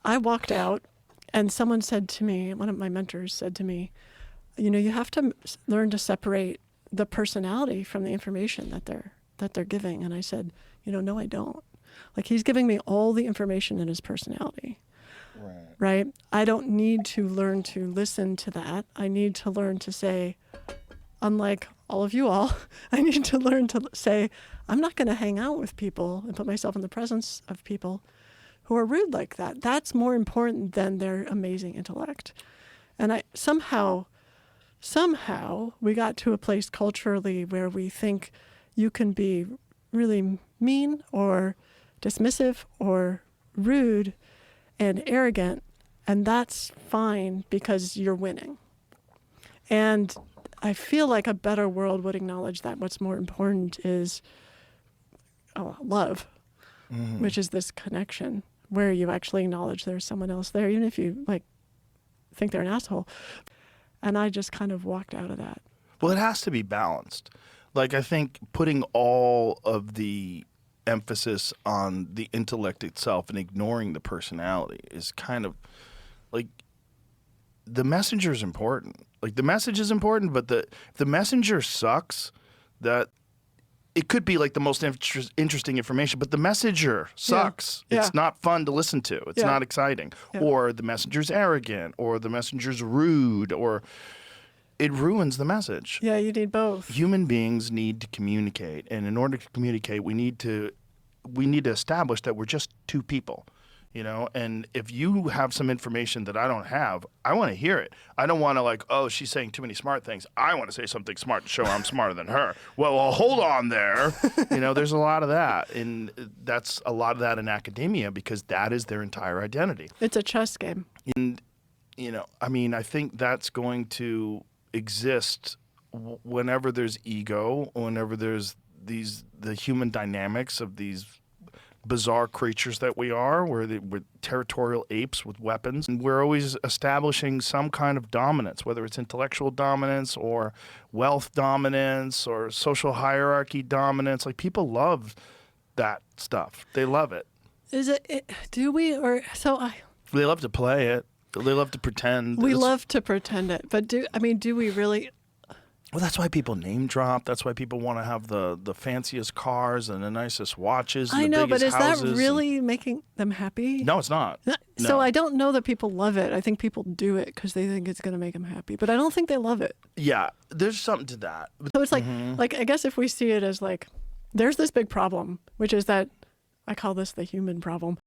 I walked out and someone said to me, one of my mentors said to me, you have to learn to separate the personality from the information that they're giving. And I said, no, I don't. Like, he's giving me all the information in his personality. Right? I don't need to learn to listen to that. I need to learn to say, unlike all of you all, I need to learn to say, I'm not going to hang out with people and put myself in the presence of people who are rude like that. That's more important than their amazing intellect. And I somehow we got to a place culturally where we think you can be really mean or dismissive or rude and arrogant, and that's fine because you're winning. And I feel like a better world would acknowledge that what's more important is love, which is this connection where you actually acknowledge there's someone else there, even if you think they're an asshole. And I just kind of walked out of that. Well, it has to be balanced. Like, I think putting all of the emphasis on the intellect itself and ignoring the personality is kind of like, the messenger is important. Like, the message is important, but the messenger sucks, that it could be like the most interesting information, but the messenger sucks. Yeah. It's not fun to listen to. It's not exciting. Yeah. Or the messenger's arrogant, or the messenger's rude, or it ruins the message. Yeah, you need both. Human beings need to communicate, and in order to communicate, we need to establish that we're just two people. And if you have some information that I don't have, I want to hear it. I don't want to she's saying too many smart things. I want to say something smart to show I'm smarter than her. Well, hold on there. There's a lot of that. And that's a lot of that in academia, because that is their entire identity. It's a chess game. And, I think that's going to exist whenever there's ego, whenever there's the human dynamics of these bizarre creatures that we are. We're territorial apes with weapons, and we're always establishing some kind of dominance, whether it's intellectual dominance or wealth dominance or social hierarchy dominance. Like, people love that stuff. They love it. Is it do we, or so I... They love to play it. They love to pretend. We love to pretend it, but do we really... Well, that's why people name drop. That's why people want to have the fanciest cars and the nicest watches and I know, the but biggest is houses. that really making them happy? No, it's not. So No. I don't know that people love it. I think people do it because they think it's going to make them happy, but I don't think they love it. Yeah, there's something to that. So it's like I guess if we see it as there's this big problem, which is that I call this the human problem.